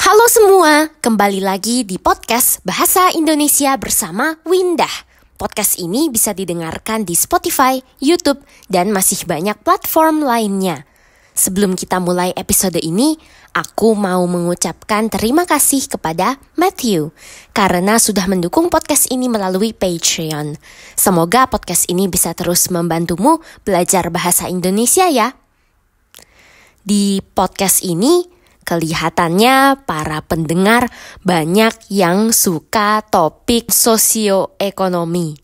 Halo semua, kembali lagi di podcast Bahasa Indonesia bersama Windah. Podcast ini bisa didengarkan di Spotify, YouTube, dan masih banyak platform lainnya. Sebelum kita mulai episode ini, aku mau mengucapkan terima kasih kepada Matthew karena sudah mendukung podcast ini melalui Patreon. Semoga podcast ini bisa terus membantumu belajar bahasa Indonesia ya. Di podcast ini, kelihatannya para pendengar banyak yang suka topik sosioekonomi.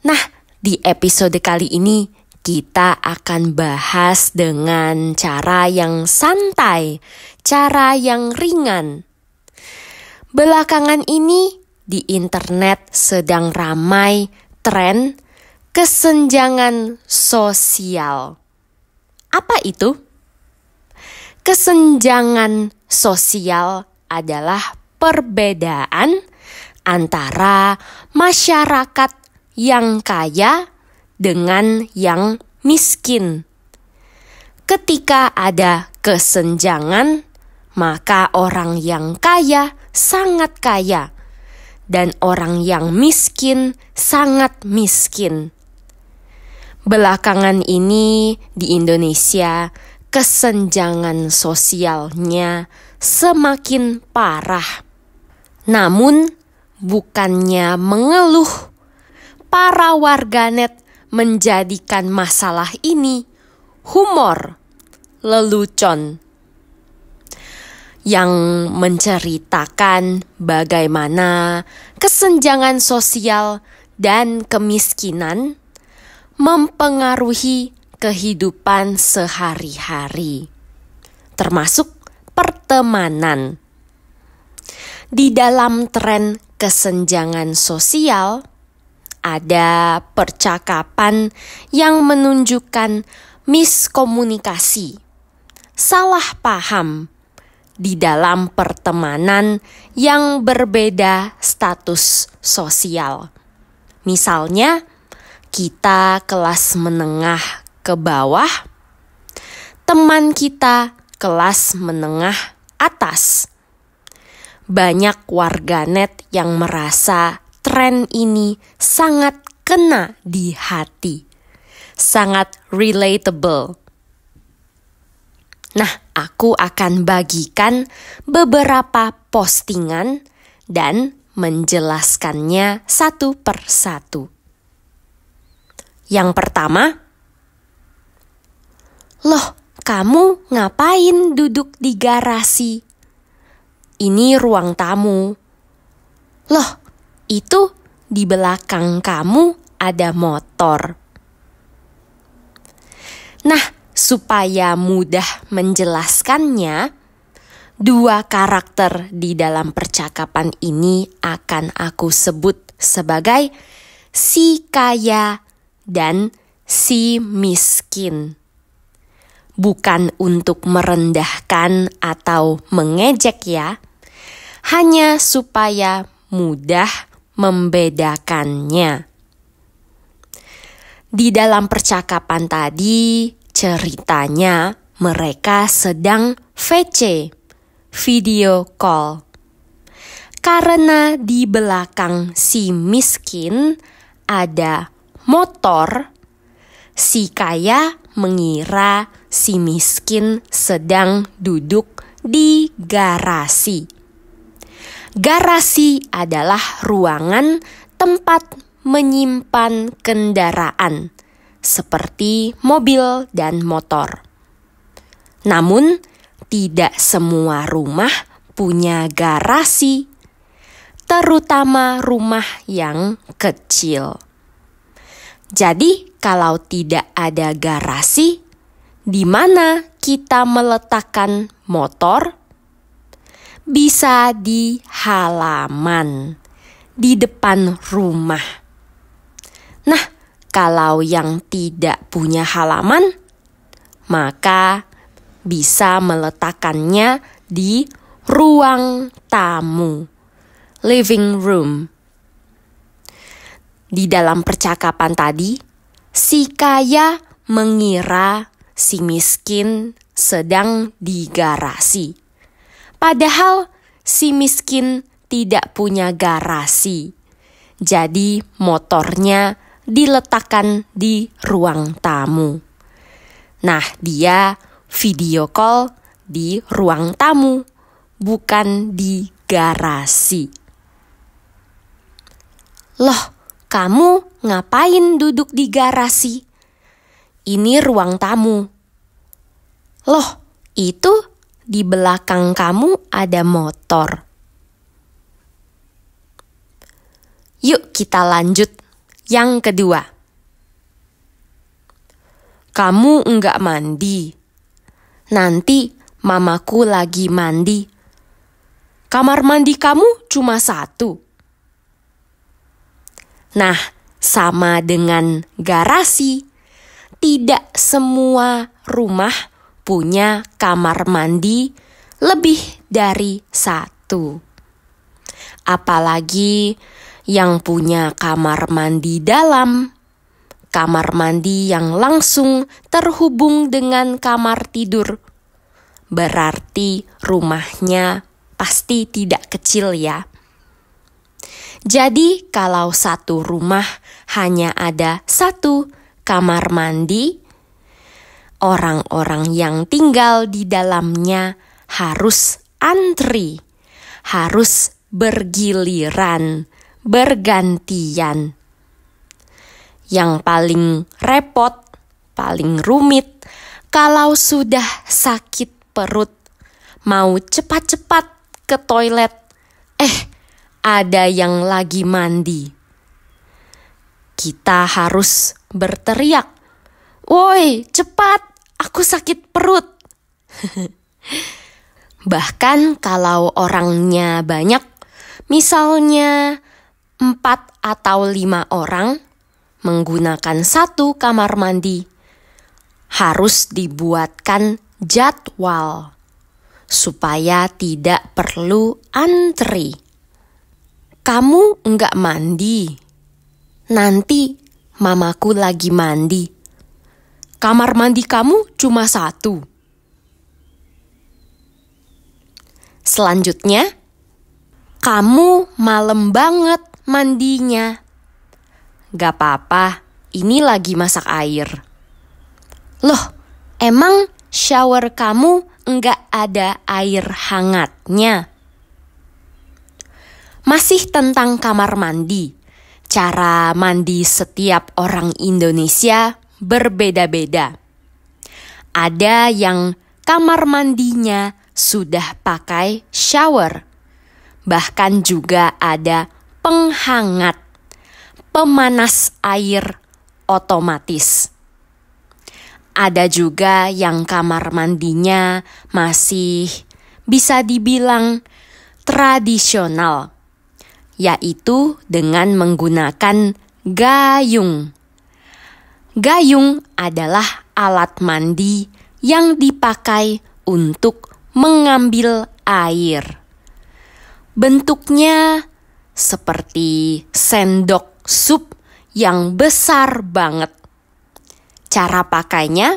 Nah, di episode kali ini kita akan bahas dengan cara yang santai, cara yang ringan. Belakangan ini di internet sedang ramai tren kesenjangan sosial. Apa itu? Kesenjangan sosial adalah perbedaan antara masyarakat yang kaya dengan yang miskin. Ketika ada kesenjangan, maka orang yang kaya sangat kaya dan orang yang miskin sangat miskin. Belakangan ini di Indonesia, kesenjangan sosialnya semakin parah. Namun, bukannya mengeluh, para warganet menjadikan masalah ini humor, lelucon, yang menceritakan bagaimana kesenjangan sosial dan kemiskinan mempengaruhi kehidupan sehari-hari, termasuk pertemanan. Di dalam tren kesenjangan sosial, ada percakapan yang menunjukkan miskomunikasi, salah paham di dalam pertemanan yang berbeda status sosial. Misalnya, kita kelas menengah ke bawah, teman kita kelas menengah atas. Banyak warganet yang merasa tren ini sangat kena di hati, sangat relatable. Nah, aku akan bagikan beberapa postingan dan menjelaskannya satu persatu. Yang pertama, "Loh, kamu ngapain duduk di garasi? Ini ruang tamu. Loh, itu di belakang kamu ada motor." Nah, supaya mudah menjelaskannya, dua karakter di dalam percakapan ini akan aku sebut sebagai si kaya dan si miskin. Bukan untuk merendahkan atau mengejek ya, hanya supaya mudah membedakannya. Di dalam percakapan tadi, ceritanya mereka sedang VC, video call. Karena di belakang si miskin ada motor, si kaya mengira si miskin sedang duduk di garasi. Garasi adalah ruangan tempat menyimpan kendaraan, seperti mobil dan motor. Namun, tidak semua rumah punya garasi, terutama rumah yang kecil. Jadi, kalau tidak ada garasi, di mana kita meletakkan motor? Bisa di halaman, di depan rumah. Nah, kalau yang tidak punya halaman, maka bisa meletakkannya di ruang tamu, living room. Di dalam percakapan tadi, si kaya mengira si miskin sedang di garasi. Padahal si miskin tidak punya garasi. Jadi motornya diletakkan di ruang tamu. Nah, dia video call di ruang tamu, bukan di garasi. Loh, kamu ngapain duduk di garasi? Ini ruang tamu. Loh, itu di belakang kamu ada motor. Yuk kita lanjut. Yang kedua. Kamu enggak mandi. Nanti mamaku lagi mandi. Kamar mandi kamu cuma 1. Nah, sama dengan garasi. Tidak semua rumah punya kamar mandi lebih dari 1. Apalagi yang punya kamar mandi dalam, kamar mandi yang langsung terhubung dengan kamar tidur. Berarti rumahnya pasti tidak kecil ya. Jadi kalau satu rumah hanya ada 1 kamar mandi, orang-orang yang tinggal di dalamnya harus antri, harus bergiliran, bergantian. Yang paling repot, paling rumit, kalau sudah sakit perut, mau cepat-cepat ke toilet, ada yang lagi mandi. Kita harus berteriak, "Woi, cepat, aku sakit perut." Bahkan kalau orangnya banyak, misalnya 4 atau 5 orang menggunakan 1 kamar mandi, harus dibuatkan jadwal supaya tidak perlu antri. Kamu enggak mandi, nanti mamaku lagi mandi. Kamar mandi kamu cuma 1. Selanjutnya, kamu malam banget mandinya. Gak apa-apa, ini lagi masak air. Loh, emang shower kamu enggak ada air hangatnya? Masih tentang kamar mandi. Cara mandi setiap orang Indonesia berbeda-beda. Ada yang kamar mandinya sudah pakai shower. Bahkan juga ada penghangat, pemanas air otomatis. Ada juga yang kamar mandinya masih bisa dibilang tradisional, yaitu dengan menggunakan gayung. Gayung adalah alat mandi yang dipakai untuk mengambil air. Bentuknya seperti sendok sup yang besar banget. Cara pakainya,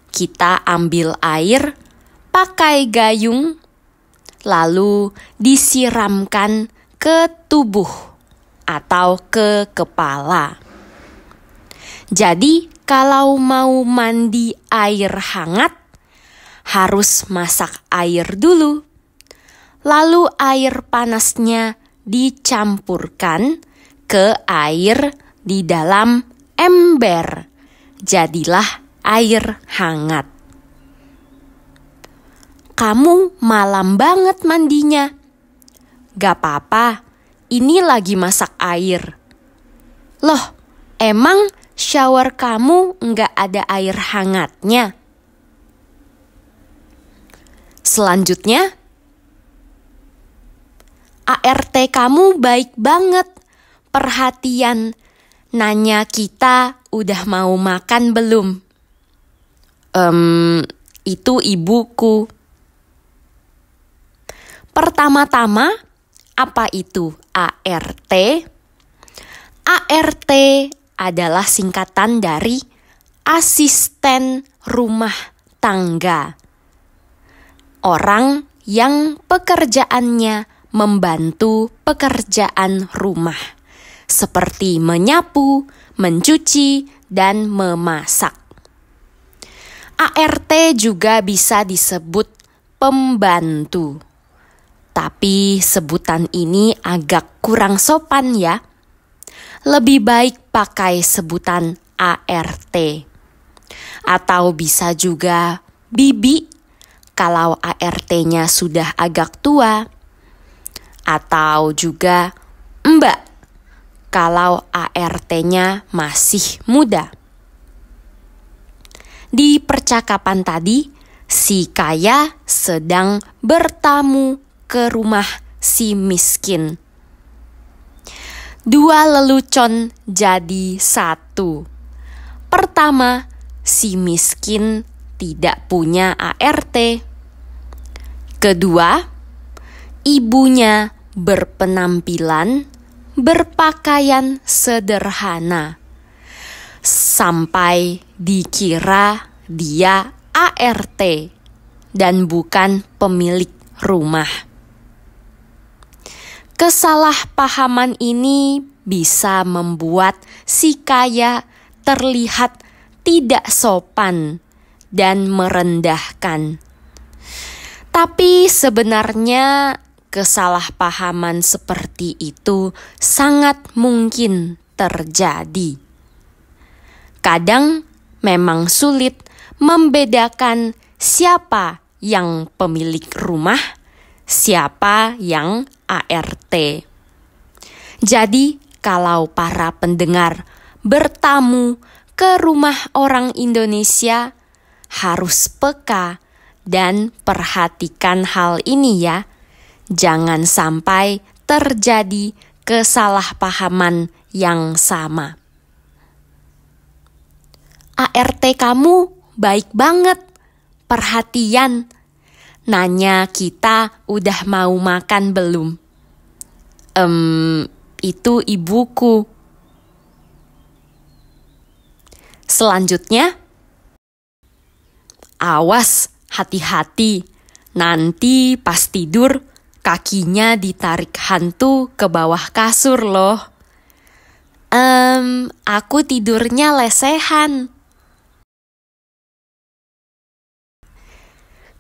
kita ambil air pakai gayung, lalu disiramkan ke tubuh atau ke kepala. Jadi, kalau mau mandi air hangat, harus masak air dulu. Lalu air panasnya dicampurkan ke air di dalam ember. Jadilah air hangat. Kamu malam banget mandinya. Gak apa-apa, ini lagi masak air. Loh, emang shower kamu gak ada air hangatnya? Selanjutnya, ART kamu baik banget, perhatian, nanya kita udah mau makan belum? Itu ibuku. Pertama-tama, apa itu ART? ART adalah singkatan dari asisten rumah tangga. Orang yang pekerjaannya membantu pekerjaan rumah, seperti menyapu, mencuci, dan memasak. ART juga bisa disebut pembantu. Tapi sebutan ini agak kurang sopan ya. Lebih baik pakai sebutan ART. Atau bisa juga bibi kalau ART-nya sudah agak tua. Atau juga mbak kalau ART-nya masih muda. Di percakapan tadi, si kaya sedang bertamu ke rumah si miskin. Dua lelucon jadi satu. Pertama, si miskin tidak punya ART. Kedua, ibunya berpenampilan berpakaian sederhana sampai dikira dia ART dan bukan pemilik rumah. Kesalahpahaman ini bisa membuat si kaya terlihat tidak sopan dan merendahkan. Tapi sebenarnya kesalahpahaman seperti itu sangat mungkin terjadi. Kadang memang sulit membedakan siapa yang pemilik rumah, siapa yang ART. Jadi, kalau para pendengar bertamu ke rumah orang Indonesia, harus peka dan perhatikan hal ini ya. Jangan sampai terjadi kesalahpahaman yang sama. ART kamu baik banget, perhatian. Nanya kita udah mau makan belum? Itu ibuku. Selanjutnya, awas, hati-hati. Nanti pas tidur, kakinya ditarik hantu ke bawah kasur loh. Aku tidurnya lesehan.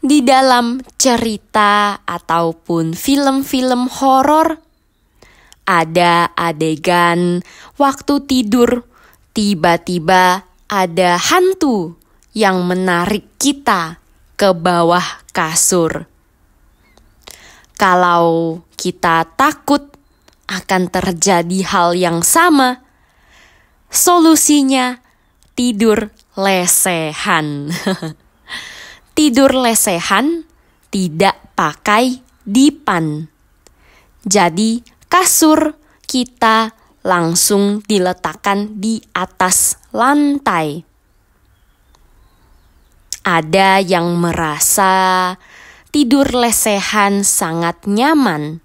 Di dalam cerita ataupun film-film horor, ada adegan waktu tidur, tiba-tiba ada hantu yang menarik kita ke bawah kasur. Kalau kita takut akan terjadi hal yang sama, solusinya tidur lesehan. Tidur lesehan tidak pakai dipan. Jadi kasur kita langsung diletakkan di atas lantai. Ada yang merasa tidur lesehan sangat nyaman.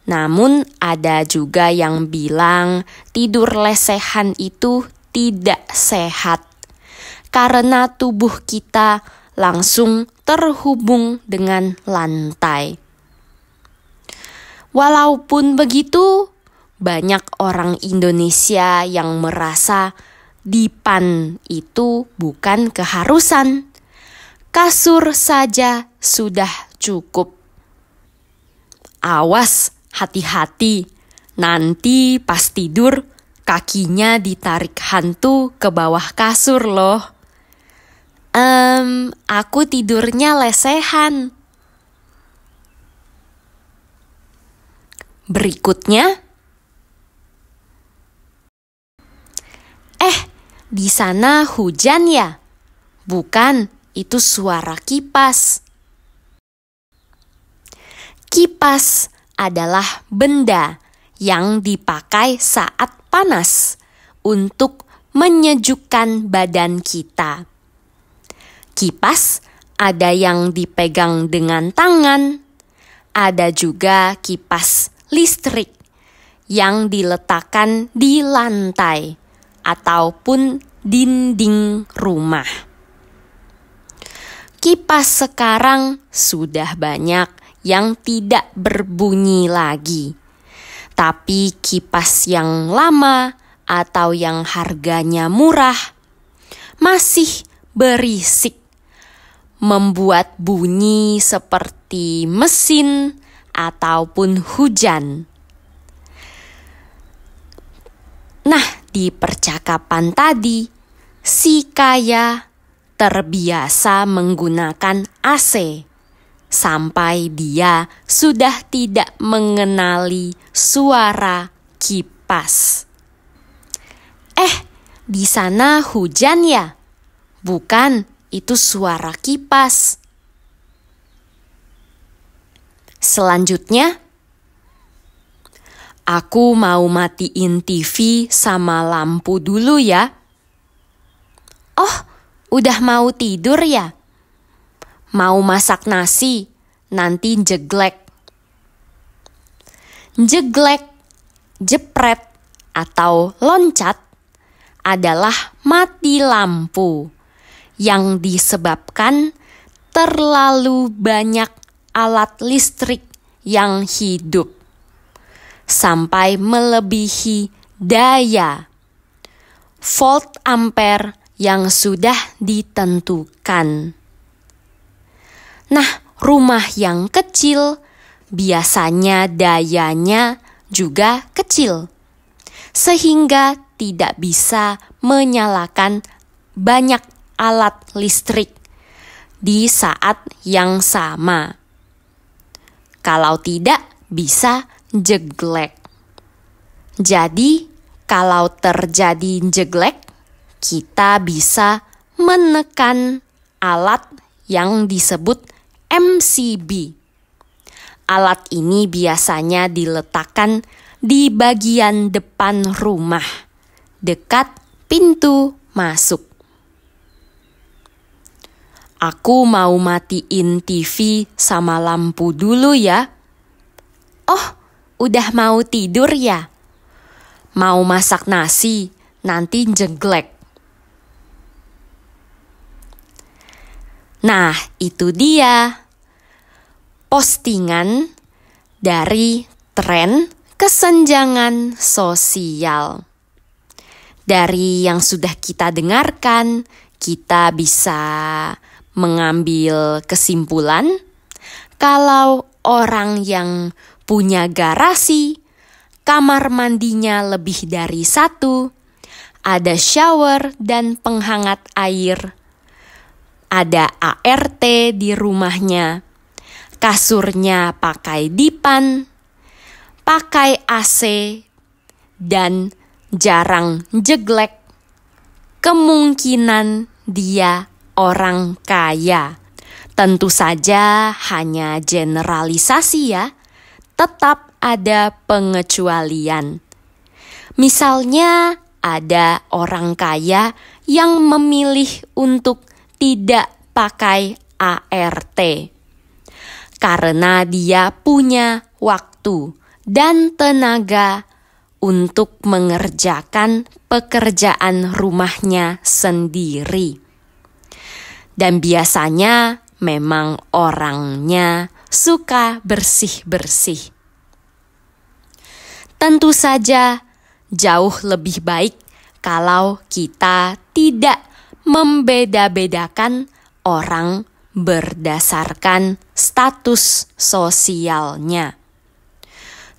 Namun ada juga yang bilang tidur lesehan itu tidak sehat. Karena tubuh kita langsung terhubung dengan lantai. Walaupun begitu, banyak orang Indonesia yang merasa dipan itu bukan keharusan. Kasur saja sudah cukup. Awas, hati-hati. Nanti pas tidur, kakinya ditarik hantu ke bawah kasur loh. Aku tidurnya lesehan. Berikutnya, di sana hujan ya? Bukan, itu suara kipas. Kipas adalah benda yang dipakai saat panas untuk menyejukkan badan kita. Kipas ada yang dipegang dengan tangan, ada juga kipas listrik yang diletakkan di lantai ataupun dinding rumah. kipas sekarang sudah banyak yang tidak berbunyi lagi. Tapi kipas yang lama atau yang harganya murah masih berisik, membuat bunyi seperti mesin ataupun hujan. Nah, di percakapan tadi, si kaya terbiasa menggunakan AC sampai dia sudah tidak mengenali suara kipas. Di sana hujan ya? Bukan, itu suara kipas. Selanjutnya, aku mau matiin TV sama lampu dulu ya. Oh, udah mau tidur ya? Mau masak nasi, nanti jeglek. Jeglek, jepret, atau loncat adalah mati lampu yang disebabkan terlalu banyak alat listrik yang hidup sampai melebihi daya volt ampere yang sudah ditentukan. Nah, rumah yang kecil biasanya dayanya juga kecil, sehingga tidak bisa menyalakan banyak alat listrik di saat yang sama. Kalau tidak, bisa jeglek. Jadi, kalau terjadi jeglek, kita bisa menekan alat yang disebut MCB. Alat ini biasanya diletakkan di bagian depan rumah, dekat pintu masuk. Aku mau matiin TV sama lampu dulu ya. Oh, udah mau tidur ya? Mau masak nasi, nanti jeglek. Nah, itu dia postingan dari tren kesenjangan sosial. Dari yang sudah kita dengarkan, kita bisa mengambil kesimpulan kalau orang yang punya garasi, kamar mandinya lebih dari 1, ada shower dan penghangat air, ada ART di rumahnya, kasurnya pakai dipan, pakai AC, dan jarang jeglek, kemungkinan dia orang kaya. Tentu saja hanya generalisasi ya, tetap ada pengecualian. Misalnya ada orang kaya yang memilih untuk tidak pakai ART karena dia punya waktu dan tenaga untuk mengerjakan pekerjaan rumahnya sendiri. Dan biasanya memang orangnya suka bersih-bersih. Tentu saja jauh lebih baik kalau kita tidak membeda-bedakan orang berdasarkan status sosialnya.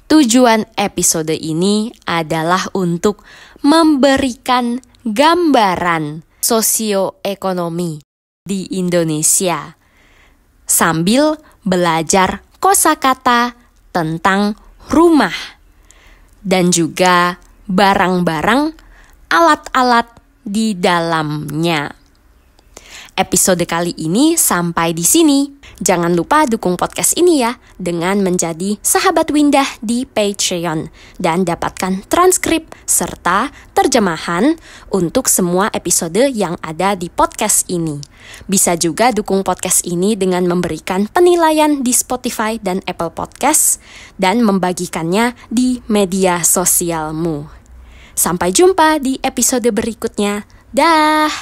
Tujuan episode ini adalah untuk memberikan gambaran sosioekonomi di Indonesia sambil belajar kosakata tentang rumah dan juga barang-barang, alat-alat di dalamnya. Episode kali ini sampai di sini. Jangan lupa dukung podcast ini ya dengan menjadi sahabat Windah di Patreon dan dapatkan transkrip serta terjemahan untuk semua episode yang ada di podcast ini. Bisa juga dukung podcast ini dengan memberikan penilaian di Spotify dan Apple Podcast dan membagikannya di media sosialmu. Sampai jumpa di episode berikutnya. Dah.